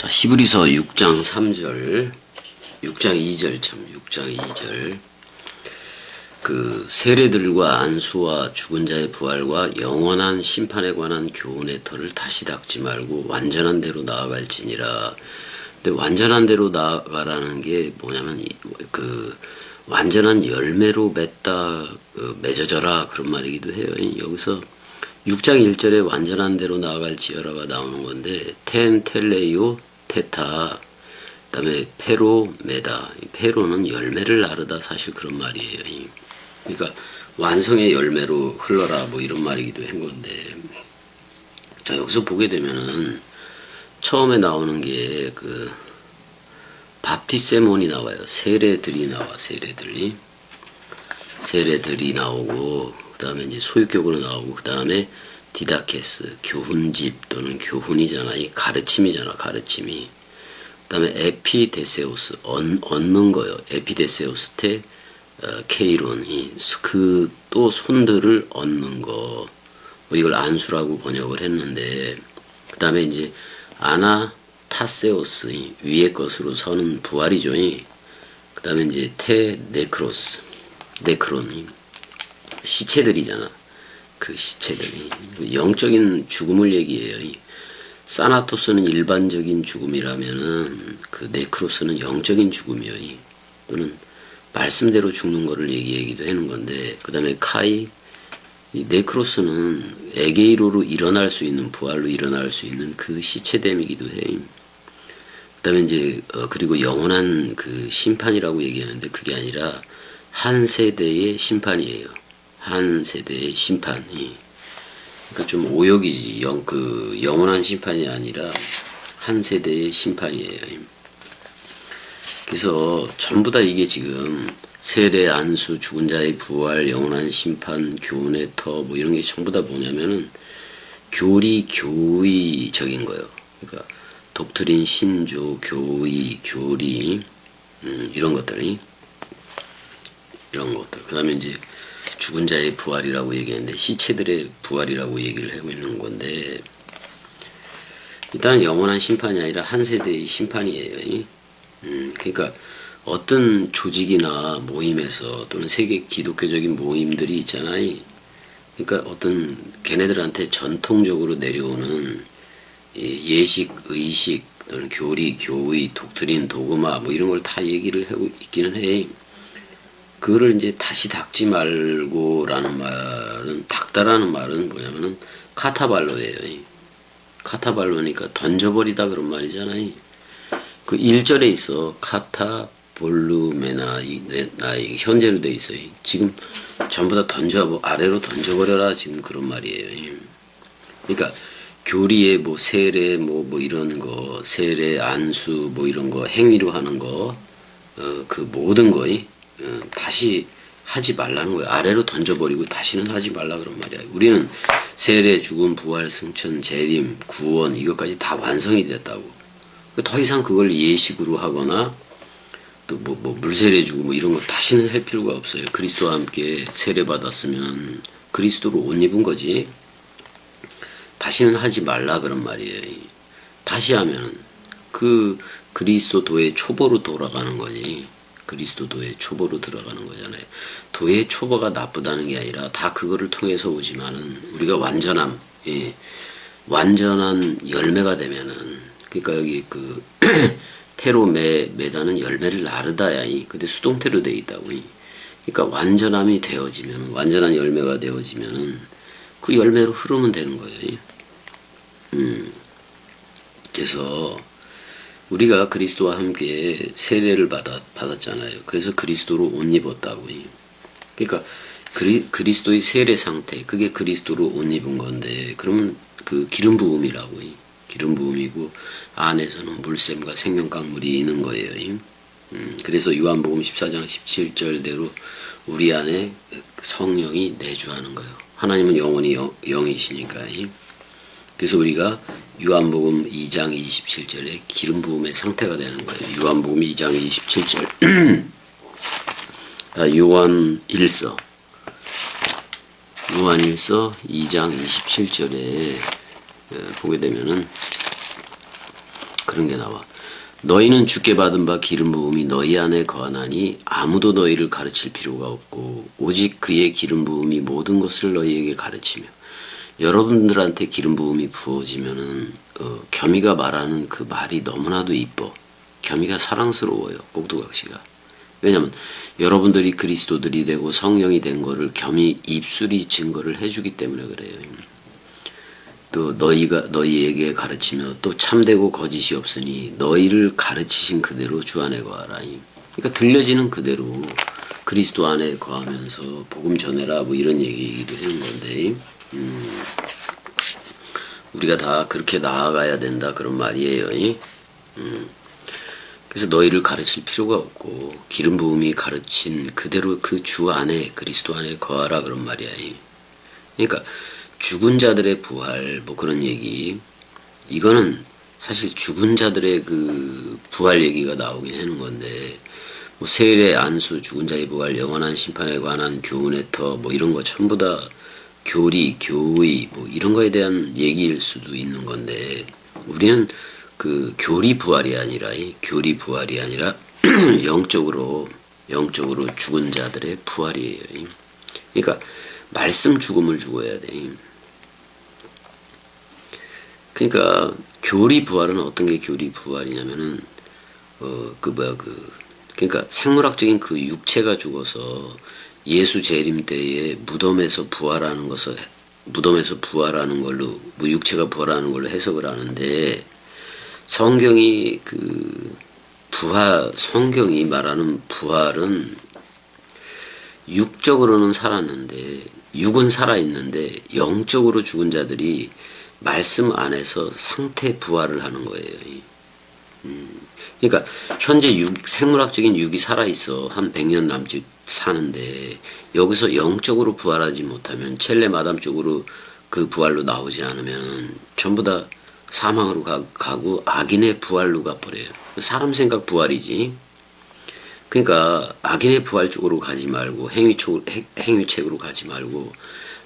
자, 히브리서 6장 3절, 6장 2절 참, 6장 2절. 그 세례들과 안수와 죽은 자의 부활과 영원한 심판에 관한 교훈의 터를 다시 닦지 말고 완전한 대로 나아갈지니라. 근데 완전한 대로 나아가라는 게 뭐냐면 그 완전한 열매로 맺다, 맺어져라 그런 말이기도 해요. 여기서 6장 1절에 완전한 대로 나아갈지어라가 나오는 건데 텐 텔레이오 테타, 그 다음에 페로 메다. 페로는 열매를 나르다, 사실 그런 말이에요. 그러니까 완성의 열매로 흘러라 뭐 이런 말이기도 한 건데, 자 여기서 보게 되면은 처음에 나오는 게 그 밥티세몬이 나와요. 세례들이 나와. 세례들이 나오고, 그 다음에 이제 소유격으로 나오고, 그 다음에 디다케스, 교훈집 또는 교훈이잖아. 이 가르침이잖아, 가르침이. 그 다음에 에피데세우스, 얻는 거요. 에피데세우스 테 케이론이 그 또 손들을 얻는 거. 뭐 이걸 안수라고 번역을 했는데, 그 다음에 이제 아나타세오스, 위의 것으로 서는 부활이죠. 그 다음에 이제 테 네크로스, 네크론이 시체들이잖아. 그 시체들이 영적인 죽음을 얘기해요. 사나토스는 일반적인 죽음이라면은 그 네크로스는 영적인 죽음이요. 또는 말씀대로 죽는 거를 얘기하기도 하는 건데, 그 다음에 카이, 이 네크로스는 에게이로로 일어날 수 있는, 부활로 일어날 수 있는 그 시체됨이기도 해. 그 다음에 이제 그리고 영원한 그 심판이라고 얘기하는데 그게 아니라 한 세대의 심판이에요. 한 세대의 심판이. 그러니까 좀 오역이지. 영원한 심판이 아니라 한 세대의 심판이에요. 그래서 전부 다 이게 지금 세례, 안수, 죽은 자의 부활, 영원한 심판, 교훈의 터 뭐 이런 게 전부 다 뭐냐면은 교의적인 거예요. 그러니까 독트린, 신조, 교리, 이런 것들이. 그 다음에 이제 죽은 자의 부활이라고 얘기했는데 시체들의 부활이라고 얘기를 하고 있는 건데, 일단 영원한 심판이 아니라 한 세대의 심판이에요. 그러니까 어떤 조직이나 모임에서 또는 세계 기독교적인 모임들이 있잖아요. 그러니까 어떤 걔네들한테 전통적으로 내려오는 예식, 의식 또는 교리, 교의, 독트린, 도그마 뭐 이런 걸 다 얘기를 하고 있기는 해. 그거를 이제 다시 닦지 말고라는 말은, 닦다라는 말은 뭐냐면은 카타발로예요. 카타발로니까 던져버리다 그런 말이잖아요. 그 1절에 있어. 카타볼루메나, 현재로 돼 있어요. 지금 전부 다 아래로 던져버려라 지금 그런 말이에요. 그러니까 교리에 뭐 세례 뭐 이런 거, 세례, 안수 뭐 이런 거 행위로 하는 거, 그 모든 거 다시 하지 말라는 거예요. 아래로 던져버리고 다시는 하지 말라 그런 말이야. 우리는 세례, 죽음, 부활, 승천, 재림, 구원 이것까지 다 완성이 됐다고. 더 이상 그걸 예식으로 하거나 또 뭐 물세례 주고 뭐 이런 거 다시는 할 필요가 없어요. 그리스도와 함께 세례 받았으면 그리스도로 옷 입은 거지. 다시는 하지 말라 그런 말이에요. 다시 하면은 그 그리스도도의 초보로 돌아가는 거지. 그리스도도의 초보로 들어가는 거잖아요. 도의 초보가 나쁘다는 게 아니라 다 그거를 통해서 오지만은 우리가 완전한 열매가 되면은, 그러니까 여기 그 페로 메다는 열매를 나르다야. 근데 수동태로 돼 있다고. 그러니까 완전함이 되어지면, 완전한 열매가 되어지면은 그 열매로 흐르면 되는 거예요. 그래서 우리가 그리스도와 함께 세례를 받았잖아요. 그래서 그리스도로 옷 입었다고. 그러니까 그리스도의 세례 상태, 그게 그리스도로 옷 입은 건데, 그러면 그 기름 부음이라고. 기름 부음이고 안에서는 물샘과 생명 강물이 있는 거예요. 그래서 요한복음 14장 17절대로 우리 안에 성령이 내주하는 거예요. 하나님은 영원히 영이시니까. 그래서 우리가 요한복음 2장 27절에 기름 부음의 상태가 되는 거예요. 요한복음 2장 27절. 요한 1서 2장 27절에 보게 되면은 그런 게 나와. 너희는 주께 받은 바 기름 부음이 너희 안에 거하나니 아무도 너희를 가르칠 필요가 없고 오직 그의 기름 부음이 모든 것을 너희에게 가르치며 여러분들한테 기름 부음이 부어지면은 겸이가 말하는 그 말이 너무나도 이뻐. 겸이가 사랑스러워요. 꼭두각시가. 왜냐면 여러분들이 그리스도들이 되고 성령이 된 거를 겸이 입술이 증거를 해주기 때문에 그래요. 또 너희에게 가르치며 또 참되고 거짓이 없으니 너희를 가르치신 그대로 주 안에 거하라. 그러니까 들려지는 그대로 그리스도 안에 거하면서 복음 전해라 뭐 이런 얘기도 하는 건데 우리가 다 그렇게 나아가야 된다 그런 말이에요. 그래서 너희를 가르칠 필요가 없고 기름 부음이 가르친 그대로 그 주 안에 그리스도 안에 거하라 그런 말이야. 그러니까 죽은 자들의 부활 뭐 그런 얘기 이거는 사실 죽은 자들의 그 부활 얘기가 나오긴 하는 건데 뭐 세례 안수 죽은 자의 부활 영원한 심판에 관한 교훈의 터 뭐 이런 거 전부 다 교리 교의 뭐 이런 거에 대한 얘기일 수도 있는 건데 우리는 그 교리 부활이 아니라 영적으로 죽은 자들의 부활이에요. 그러니까 말씀 죽음을 죽어야 돼. 그러니까 교리 부활은 어떤 게 교리 부활이냐면은 그러니까 생물학적인 그 육체가 죽어서 예수 재림 때에 무덤에서 부활하는 걸로 뭐 육체가 부활하는 걸로 해석을 하는데 성경이 성경이 말하는 부활은 육적으로는 살았는데 육은 살아있는데 영적으로 죽은 자들이 말씀 안에서 상태 부활을 하는 거예요. 그러니까 현재 생물학적인 육이 살아있어 한 100년 남짓 사는데 여기서 영적으로 부활하지 못하면 첼레 마담 쪽으로 그 부활로 나오지 않으면 전부 다 사망으로 가고 악인의 부활로 가버려요. 사람 생각 부활이지. 그러니까 악인의 부활 쪽으로 가지 말고 행위책으로 가지 말고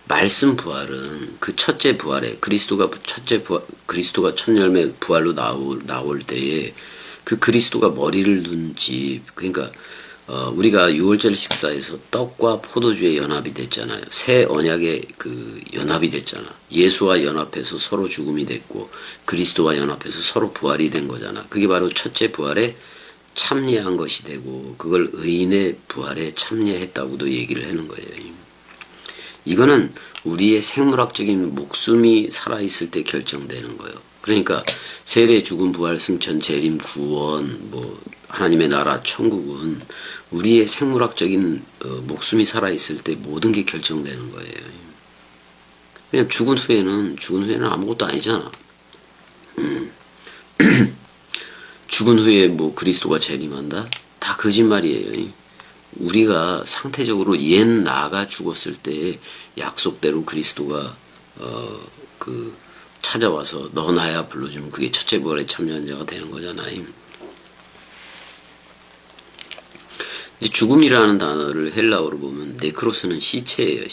말씀 부활은 그 첫째 부활에 그리스도가 첫 열매 부활로 나올 때에 그 그리스도가 머리를 둔 집 그러니까 우리가 유월절 식사에서 떡과 포도주의 연합이 됐잖아요. 새 언약의 그 연합이 됐잖아. 예수와 연합해서 서로 죽음이 됐고 그리스도와 연합해서 서로 부활이 된 거잖아. 그게 바로 첫째 부활에 참여한 것이 되고 그걸 의인의 부활에 참여했다고도 얘기를 하는 거예요. 이거는 우리의 생물학적인 목숨이 살아있을 때 결정되는 거예요. 그러니까 세례, 죽음, 부활, 승천, 재림, 구원, 뭐 하나님의 나라, 천국은 우리의 생물학적인 목숨이 살아있을 때 모든 게 결정되는 거예요. 왜냐면 죽은 후에는 아무것도 아니잖아. 죽은 후에 뭐 그리스도가 재림한다? 다 거짓말이에요. 우리가 상태적으로 옛 나가 죽었을 때 약속대로 그리스도가 찾아와서 너 나야 불러주면 그게 첫째 부활에 참여한 자가 되는 거잖아요. 죽음이라는 단어를 헬라어로 보면 네크로스는 시체예요.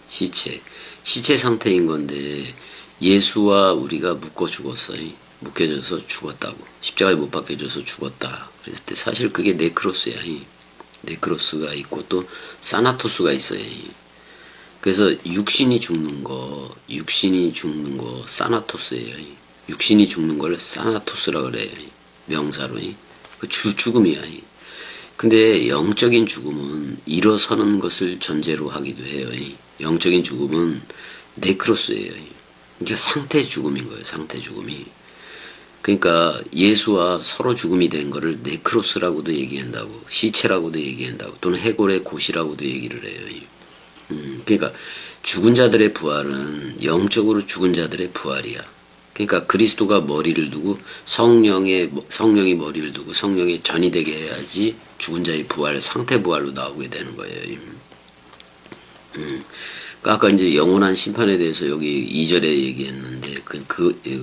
시체 상태인 건데 예수와 우리가 묶어 죽었어요. 묶여져서 죽었다고. 십자가에 못 박혀져서 죽었다. 그랬을 때 사실 그게 네크로스야. 네크로스가 있고 또 사나토스가 있어요. 그래서 육신이 죽는 거 사나토스예요. 육신이 죽는 걸 사나토스라 그래요. 명사로. 그 죽음이야. 근데 영적인 죽음은 일어서는 것을 전제로 하기도 해요. 영적인 죽음은 네크로스예요. 그러니까 상태 죽음인 거예요. 상태 죽음이. 그러니까 예수와 서로 죽음이 된 거를 네크로스라고도 얘기한다고, 시체라고도 얘기한다고, 또는 해골의 곳이라고도 얘기를 해요. 그러니까 죽은 자들의 부활은 영적으로 죽은 자들의 부활이야. 그러니까 그리스도가 머리를 두고 성령이 머리를 두고 성령의 전이 되게 해야지 죽은 자의 부활, 상태 부활로 나오게 되는 거예요. 아까 이제 영원한 심판에 대해서 여기 2절에 얘기했는데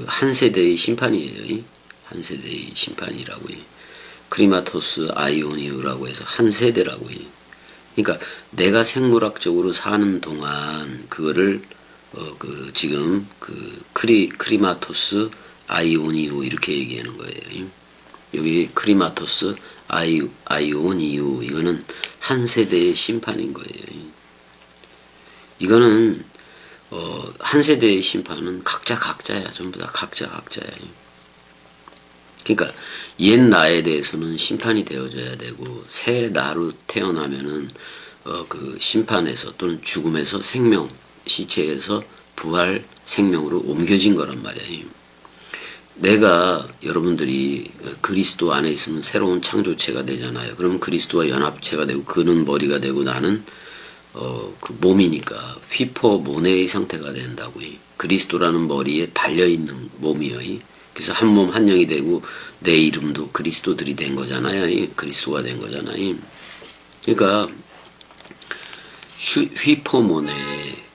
한 세대의 심판이에요. 한 세대의 심판이라고요. 크리마토스 아이오니우라고 해서 한 세대라고요. 그러니까 내가 생물학적으로 사는 동안 그거를 지금 크리마토스 아이오니우 이렇게 얘기하는 거예요. 여기 크리마토스 아이오니우 이거는 한 세대의 심판인 거예요. 이거는 한 세대의 심판은 각자야. 전부 다 각자야. 그러니까 옛 나에 대해서는 심판이 되어져야 되고 새 나로 태어나면은 그 심판에서 또는 죽음에서 생명, 시체에서 부활 생명으로 옮겨진 거란 말이에요. 내가 여러분들이 그리스도 안에 있으면 새로운 창조체가 되잖아요. 그러면 그리스도와 연합체가 되고 그는 머리가 되고 나는 그 몸이니까 휘포모네의 상태가 된다고요. 그리스도라는 머리에 달려있는 몸이요. 그래서 한 몸 한 영이 되고 내 이름도 그리스도들이 된 거잖아요. 그리스도가 된 거잖아요. 그러니까 휘포모네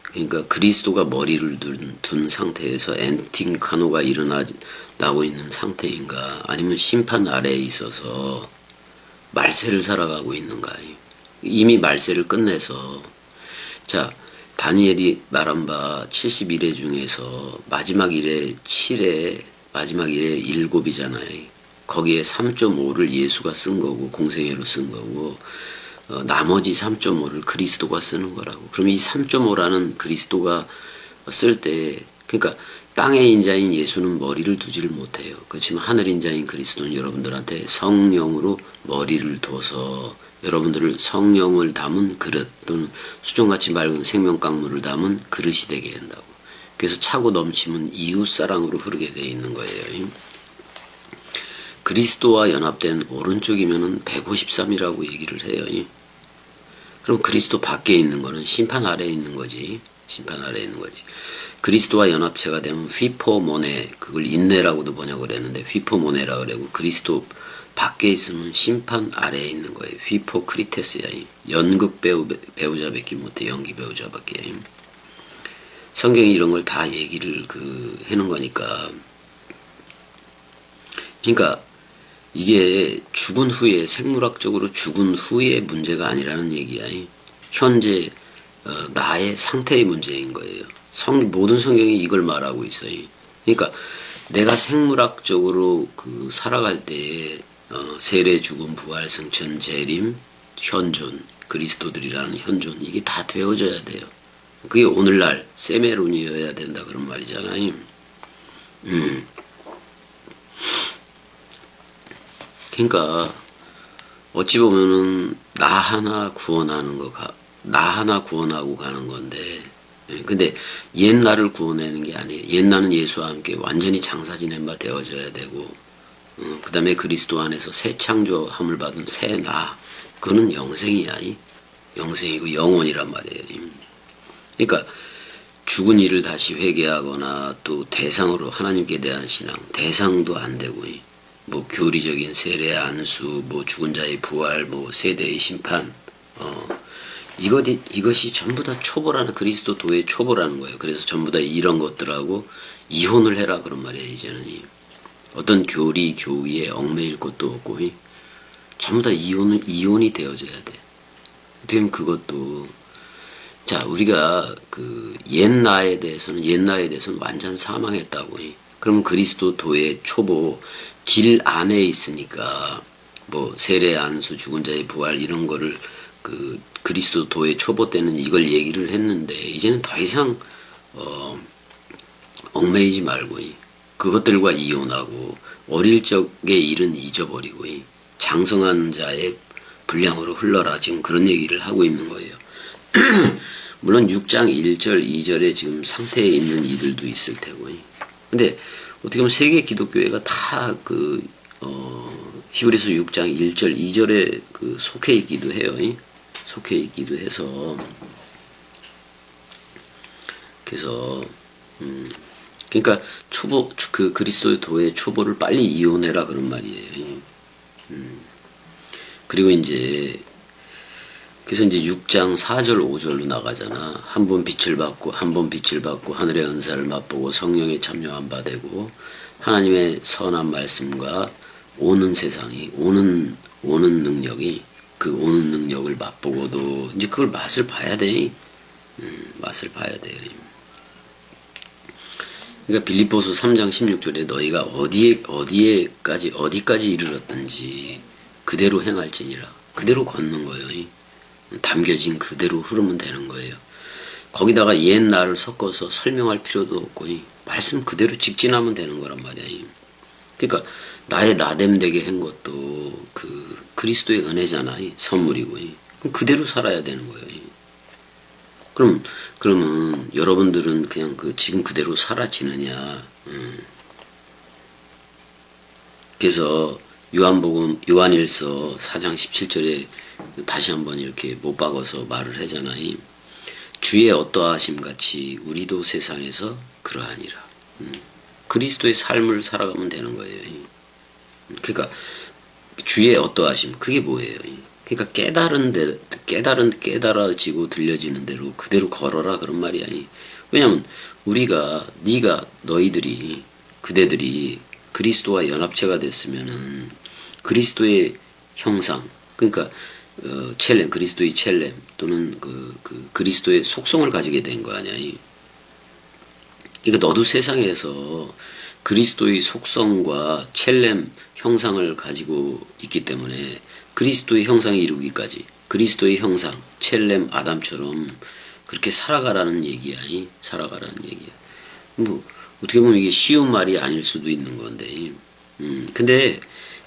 그러니까 그리스도가 머리를 둔 상태에서 엔팅카노가 일어나고 있는 상태인가 아니면 심판 아래에 있어서 말세를 살아가고 있는가. 이미 말세를 끝내서 자 다니엘이 말한 바 71회 중에서 마지막 일에 7회 마지막 일에 7이잖아요. 거기에 3.5를 예수가 쓴 거고 공생애로 쓴 거고 나머지 3.5를 그리스도가 쓰는 거라고. 그럼 이 3.5라는 그리스도가 쓸 때 그러니까 땅의 인자인 예수는 머리를 두지를 못해요. 그렇지만 하늘 인자인 그리스도는 여러분들한테 성령으로 머리를 둬서 여러분들을 성령을 담은 그릇 또는 수정같이 맑은 생명강물을 담은 그릇이 되게 한다고. 그래서 차고 넘치면 이웃사랑으로 흐르게 되어 있는 거예요. 그리스도와 연합된 오른쪽이면은 153이라고 얘기를 해요. 그럼 그리스도 밖에 있는 거는 심판 아래에 있는 거지. 심판 아래에 있는 거지. 그리스도와 연합체가 되면 휘포모네, 그걸 인내라고도 번역을 했는데 휘포모네라고 그러고 그리스도 밖에 있으면 심판 아래에 있는 거예요. 휘포크리테스야. 연극 배우자밖에 못해. 연기 배우자밖에. 성경이 이런 걸 다 얘기를 해놓은 거니까. 그러니까 이게 죽은 후에 생물학적으로 죽은 후의 문제가 아니라는 얘기야. 현재 나의 상태의 문제인 거예요. 모든 성경이 이걸 말하고 있어요. 그러니까 내가 생물학적으로 살아갈 때에 세례, 죽음, 부활, 승천, 재림, 현존, 그리스도들이라는 현존 이게 다 되어져야 돼요. 그게 오늘날 세메론이어야 된다 그런 말이잖아요. 그러니까 어찌 보면은 나 하나 구원하고 가는 건데 근데 옛날을 구원하는 게 아니에요. 옛날은 예수와 함께 완전히 장사 지낸 바 되어져야 되고 그 다음에 그리스도 안에서 새 창조함을 받은 새 나 그거는 영생이야. 영생이고 영원이란 말이에요. 그러니까 죽은 이를 다시 회개하거나 또 대상으로 하나님께 대한 신앙 대상도 안 되고 뭐 교리적인 세례 안수 뭐 죽은 자의 부활 뭐 세대의 심판 이것이 전부 다 초보라는 그리스도 도의 초보라는 거예요. 그래서 전부 다 이런 것들하고 이혼을 해라 그런 말이에요. 이제는 어떤 교리에 얽매일 것도 없고 전부 다 이혼이 되어져야 돼. 어떻게 그것도 자 우리가 옛 나에 대해서는 완전 사망했다고. 그러면 그리스도 도의 초보 길 안에 있으니까 뭐 세례 안수 죽은 자의 부활 이런 거를 그리스도 도의 초보 때는 이걸 얘기를 했는데 이제는 더 이상 얽매이지 말고 그것들과 이혼하고 어릴 적의 일은 잊어버리고 장성한 자의 분량으로 흘러라 지금 그런 얘기를 하고 있는 거예요. 물론 6장 1절 2절에 지금 상태에 있는 이들도 있을 테고 근데 어떻게 보면 세계 기독교회가 다 히브리서 6장 1절 2절에 속해 있기도 해요. 속해 있기도 해서 그래서 그러니까 그리스도의 도의 초보를 빨리 이혼해라 그런 말이에요. 그리고 그래서 이제 6장 4절 5절로 나가잖아. 한 번 빛을 받고 하늘의 은사를 맛보고 성령에 참여한 바 되고 하나님의 선한 말씀과 오는 세상이 오는 능력이 오는 능력을 맛보고도 이제 그걸 맛을 봐야 돼. 맛을 봐야 돼요. 그러니까 빌립보서 3장 16절에 너희가 어디까지 이르렀든지 그대로 행할지니라. 그대로 걷는 거예요. 담겨진 그대로 흐르면 되는 거예요. 거기다가 옛 나를 섞어서 설명할 필요도 없고 말씀 그대로 직진하면 되는 거란 말이야. 그러니까 나의 나됨되게 한 것도 그 그리스도의 은혜잖아. 선물이고. 그대로 살아야 되는 거예요. 그러면 여러분들은 그냥 지금 그대로 살아지느냐. 그래서 요한일서 4장 17절에 다시 한번 이렇게 못 박아서 말을 하잖아요. 주의 어떠하심 같이 우리도 세상에서 그러하니라. 그리스도의 삶을 살아가면 되는 거예요. 그러니까 주의 어떠하심 그게 뭐예요? 그러니까 깨달아지고 들려지는 대로 그대로 걸어라 그런 말이야. 왜냐면 우리가 너희들이 그대들이 그리스도와 연합체가 됐으면은 그리스도의 형상 그러니까 첼렘 그리스도의 첼렘 또는 그리스도의 속성을 가지게 된 거 아니야. 그러니까 너도 세상에서 그리스도의 속성과 첼렘 형상을 가지고 있기 때문에 그리스도의 형상을 이루기까지 그리스도의 형상 첼렘 아담처럼 그렇게 살아가라는 얘기야. 살아가라는 얘기야. 뭐 어떻게 보면 이게 쉬운 말이 아닐 수도 있는 건데 근데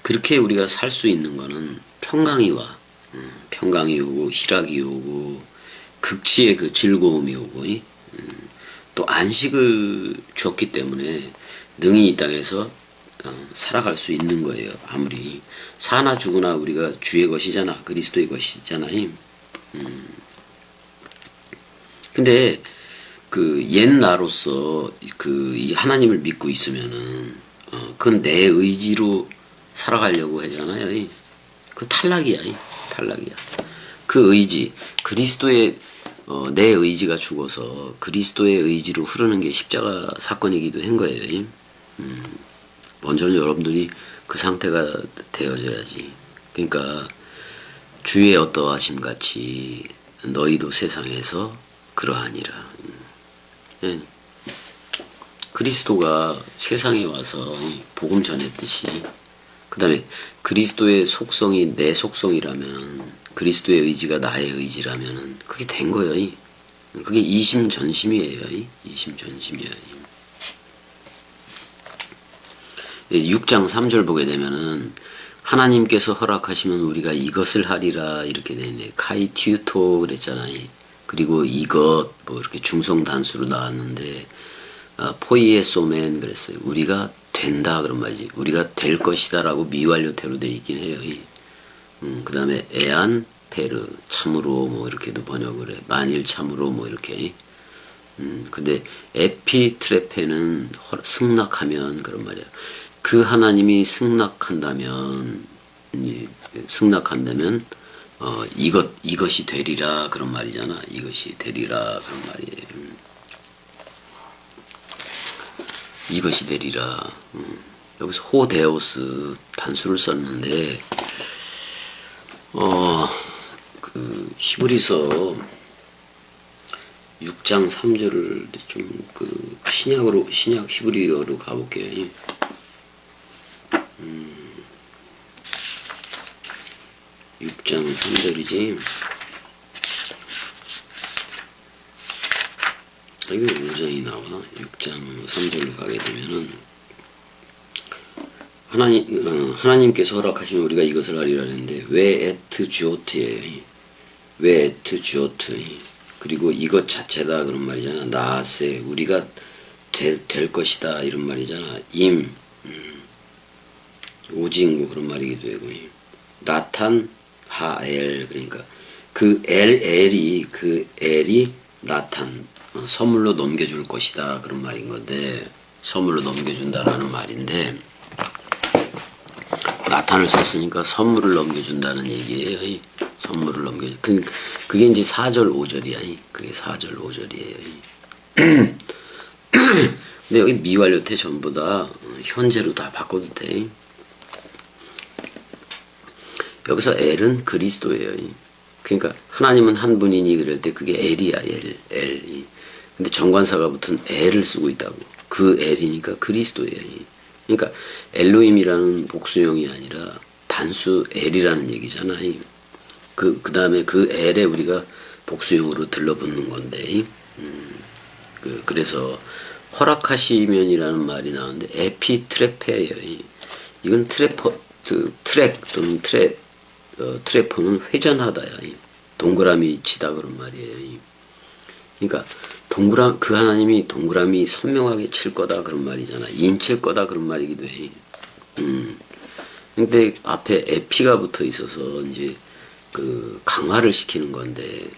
그렇게 우리가 살 수 있는 거는 평강이 와. 평강이 오고 희락이 오고 극치의 그 즐거움이 오고 또 안식을 줬기 때문에 능히 이 땅에서 살아갈 수 있는 거예요. 아무리 사나 죽으나 우리가 주의 것이잖아. 그리스도의 것이잖아. 근데 옛 나로서 이 하나님을 믿고 있으면은 그건 내 의지로 살아가려고 하잖아요. 그 탈락이야. 탈락이야. 그 의지 그리스도의 내 의지가 죽어서 그리스도의 의지로 흐르는 게 십자가 사건이기도 한 거예요. 먼저는 여러분들이 그 상태가 되어져야지. 그러니까 주의 어떠하심 같이 너희도 세상에서 그러하니라. 그리스도가 세상에 와서 복음 전했듯이 그 다음에 그리스도의 속성이 내 속성이라면 그리스도의 의지가 나의 의지라면 그게 된 거예요. 그게 이심전심이에요. 이심전심이에요. 6장 3절 보게 되면은 하나님께서 허락하시면 우리가 이것을 하리라 이렇게 되네. 카이튜토 그랬잖아요. 그리고 이것 뭐 이렇게 중성 단수로 나왔는데 포이에소멘 그랬어요. 우리가 된다 그런 말이지. 우리가 될 것이다라고 미완료태로 돼 있긴 해요. 그 다음에 에안 페르 참으로 뭐 이렇게도 번역을 해. 만일 참으로 뭐 이렇게. 근데 에피트레페는 승낙하면 그런 말이야. 그 하나님이 승낙한다면 이것이 되리라 그런 말이잖아. 이것이 되리라 그런 말이에요. 이것이 되리라. 여기서 호데오스 단수를 썼는데 히브리서 6장 3절을 좀 신약 히브리어로 가볼게요. 6장 3절이지. 이거 5장이 나와. 6장 3절로 가게 되면은 하나님께서 허락하시면 우리가 이것을 하리라 했는데 왜 에트 주오트예요. 왜 에트 주오트. 그리고 이것 자체다 그런 말이잖아. 나세 우리가 될 것이다 이런 말이잖아. 오직 뭐 그런 말이기도 하고 나탄 하엘 그러니까 그 엘이 나탄 선물로 넘겨줄 것이다 그런 말인 건데 선물로 넘겨준다라는 말인데 나탄을 썼으니까 선물을 넘겨준다는 얘기예요. 선물을 넘겨준 그게 이제 4절 5절이야. 그게 4절 5절이에요. 근데 여기 미완료태 전부 다 현재로 다 바꿔도 돼. 여기서 엘은 그리스도예요. 그러니까 하나님은 한 분이니 그럴 때 그게 엘이야. 엘. 근데 정관사가 붙은 엘을 쓰고 있다고. 그 엘이니까 그리스도예요. 그러니까 엘로힘이라는 복수형이 아니라 단수 엘이라는 얘기잖아요. 그 다음에 그 엘에 우리가 복수형으로 들러붙는 건데, 그래서 허락하시면이라는 말이 나오는데 에피트레페예요. 이건 트랙 또는 트래퍼는 회전하다야. 동그라미 치다 그런 말이에요. 그러니까 그 하나님이 동그라미 선명하게 칠 거다 그런 말이잖아. 인칠 거다 그런 말이기도 해. 근데 앞에 에피가 붙어 있어서 이제 그 강화를 시키는 건데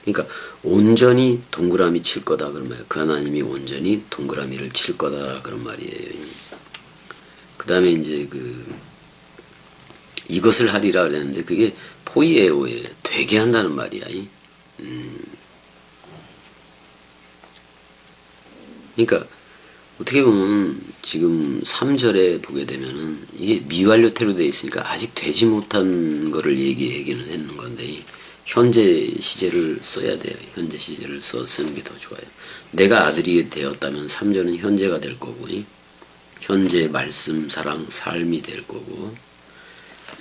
그러니까 온전히 동그라미 칠 거다 그런 말이에요. 그 하나님이 온전히 동그라미를 칠 거다 그런 말이에요. 그 다음에 이제 이것을 하리라 그랬는데 그게 포이에오에 되게 한다는 말이야. 그러니까 어떻게 보면 지금 3절에 보게 되면은 이게 미완료태로 되어 있으니까 아직 되지 못한 거를 얘기는 했는 건데 현재 시제를 써야 돼요. 현재 시제를 쓰는 게 더 좋아요. 내가 아들이 되었다면 3절은 현재가 될 거고 현재 말씀 사랑 삶이 될 거고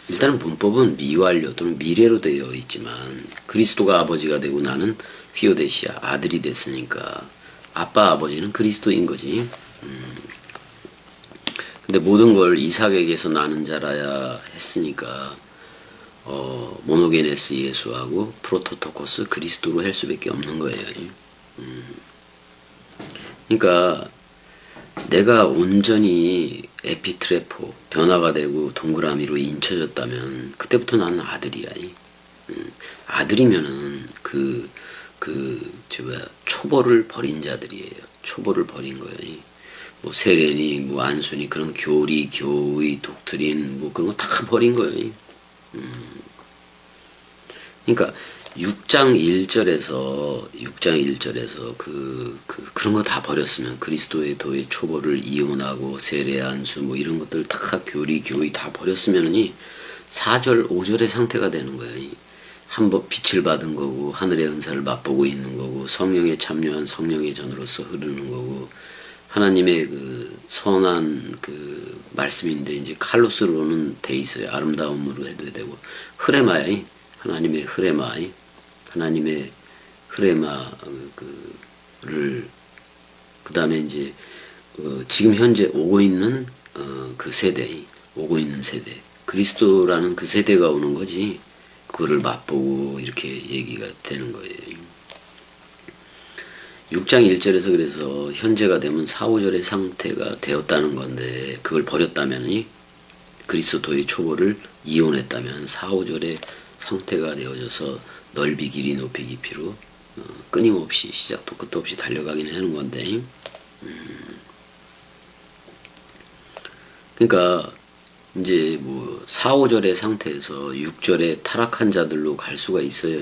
일단은 문법은 미완료 또는 미래로 되어 있지만 그리스도가 아버지가 되고 나는 휘오데시아 아들이 됐으니까 아빠 아버지는 그리스도인 거지. 근데 모든 걸 이삭에게서 나는 자라야 했으니까 모노게네스 예수하고 프로토토코스 그리스도로 할 수밖에 없는 거예요. 그러니까 내가 온전히 에피트레포 변화가 되고 동그라미로 인쳐졌다면 그때부터 나는 아들이야. 아들이면은 초보를 버린 자들이에요. 초보를 버린 거예요. 뭐 세례니 뭐 안수니 그런 교리 교의 독트린 뭐 그런 거 다 버린 거예요. 그러니까 6장 1절에서 그런 거 다 버렸으면 그리스도의 도의 초보를 이혼하고 세례 안수 뭐 이런 것들 다 교리 교의 다 버렸으면은 4절 5절의 상태가 되는 거예요. 한번 빛을 받은 거고 하늘의 은사를 맛보고 있는 거고 성령에 참여한 성령의 전으로서 흐르는 거고 하나님의 그 선한 그 말씀인데 이제 칼로스로는 돼 있어요. 아름다움으로 해도 되고 흐레마야 하나님의 하나님의 흐레마를 그 다음에 이제 지금 현재 오고 있는 오고 있는 세대 그리스도라는 그 세대가 오는 거지. 그거를 맛보고 이렇게 얘기가 되는 거예요. 6장 1절에서 그래서 현재가 되면 4, 5절의 상태가 되었다는 건데 그걸 버렸다면 그리스도의 초보를 이혼했다면 4, 5절의 상태가 되어져서 넓이 길이 높이 깊이로 끊임없이 시작도 끝도 없이 달려가긴 하는 건데 그러니까 이제 뭐 4, 5절의 상태에서 6절에 타락한 자들로 갈 수가 있어요.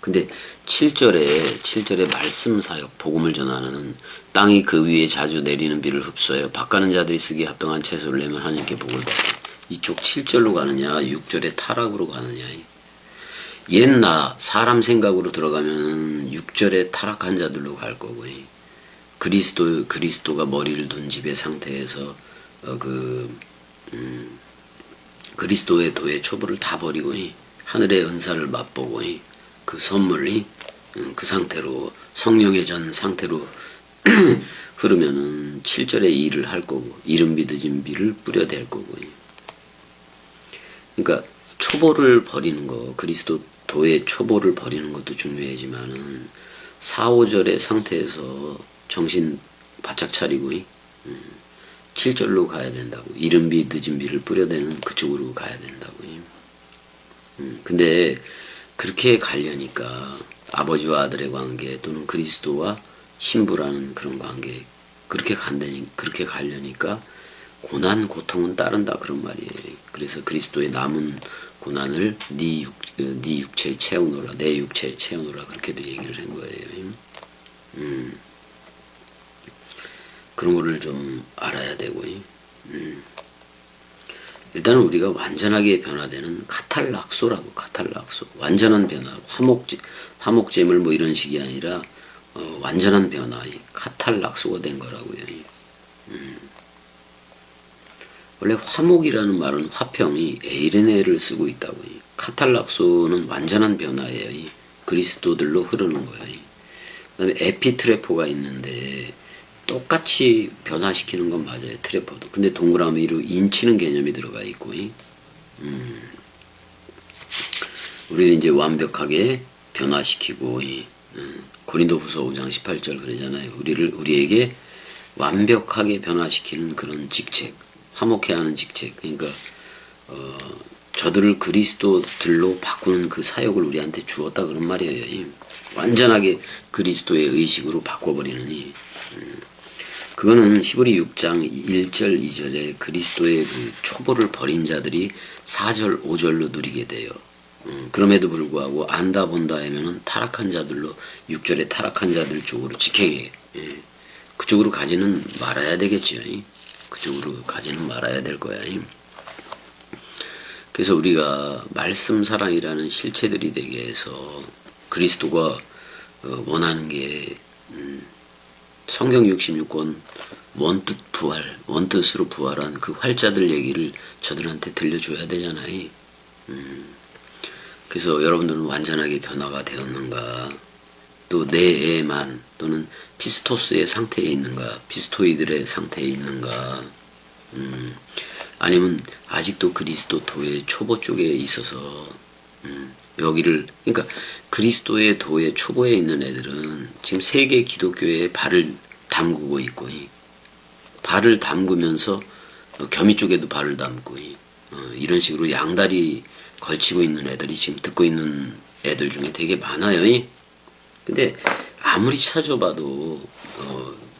근데 7절에 말씀 사역 복음을 전하는 땅이 그 위에 자주 내리는 비를 흡수하여 밭가는 자들이 쓰기에 합당한 채소를 내면 하나님께 복을 받고 이쪽 7절로 가느냐 6절에 타락으로 가느냐 옛나 사람 생각으로 들어가면 6절에 타락한 자들로 갈 거고 그리스도가 머리를 둔 집의 상태에서 그리스도의 도의 초보를 다 버리고 하늘의 은사를 맛보고 그 선물이 그 상태로 성령의 전 상태로 흐르면은 7절에 일을 할 거고 이른 비 늦은 비를 뿌려댈 거고 그러니까 초보를 버리는 거 그리스도 도의 초보를 버리는 것도 중요하지만은 4, 5절의 상태에서 정신 바짝 차리고 7절로 가야 된다고. 이른 비 늦은 비를 뿌려대는 그쪽으로 가야 된다고. 근데 그렇게 가려니까 아버지와 아들의 관계 또는 그리스도와 신부라는 그런 관계 그렇게 가려니까 고난 고통은 따른다 그런 말이에요. 그래서 그리스도의 남은 고난을 네 육체에 채우노라 내 육체에 채우노라 그렇게도 얘기를 한 거예요. 그런 거를 좀 알아야 되고 일단은 우리가 완전하게 변화되는 카탈락소 완전한 변화 화목제물 뭐 이런 식이 아니라 완전한 변화, 카탈락소가 된 거라고요. 원래 화목이라는 말은 화평이 에이레네를 쓰고 있다고. 카탈락소는 완전한 변화예요. 그리스도들로 흐르는 거예요. 그다음에 에피트레포가 있는데 똑같이 변화시키는 건 맞아요. 트레포도. 근데 동그라미로 인치는 개념이 들어가 있고, 우리는 이제 완벽하게 변화시키고, 고린도후서 5장 18절 그러잖아요. 우리에게 완벽하게 변화시키는 그런 직책, 화목해 하는 직책. 그러니까 저들을 그리스도들로 바꾸는 그 사역을 우리한테 주었다 그런 말이에요. 완전하게 그리스도의 의식으로 바꿔버리느니. 그거는 히브리 6장 1절 2절에 그리스도의 그 초보를 버린 자들이 4절 5절로 누리게 돼요. 그럼에도 불구하고 안다 본다 하면은 타락한 자들로 6절에 타락한 자들 쪽으로 직행해. 그쪽으로 가지는 말아야 되겠죠. 그쪽으로 가지는 말아야 될 거야. 그래서 우리가 말씀 사랑이라는 실체들이 되게 해서 그리스도가 원하는 게 성경 66권 원뜻 부활, 원뜻으로 부활한 그 활자들 얘기를 저들한테 들려줘야 되잖아요. 그래서 여러분들은 완전하게 변화가 되었는가, 또 내 애만 또는 피스토스의 상태에 있는가, 피스토이들의 상태에 있는가, 아니면 아직도 그리스도 도의 초보 쪽에 있어서 여기를, 그러니까 그리스도의 도의 초보에 있는 애들은 지금 세계 기독교에 발을 담그고 있고, 발을 담그면서 겸이 쪽에도 발을 담고, 이런 식으로 양다리 걸치고 있는 애들이 지금 듣고 있는 애들 중에 되게 많아요. 근데 아무리 찾아봐도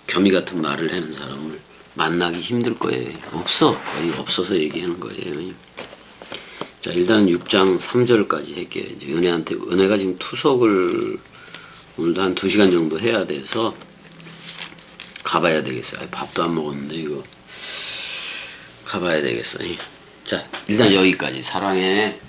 겸이 같은 말을 하는 사람을 만나기 힘들 거예요. 없어. 거의 없어서 얘기하는 거예요. 자, 일단 6장 3절까지 할게요. 이제 은혜가 지금 투석을 오늘도 한 2시간 정도 해야 돼서 가봐야 되겠어요. 밥도 안 먹었는데 이거 가봐야 되겠어요. 자, 일단 여기까지. 사랑해.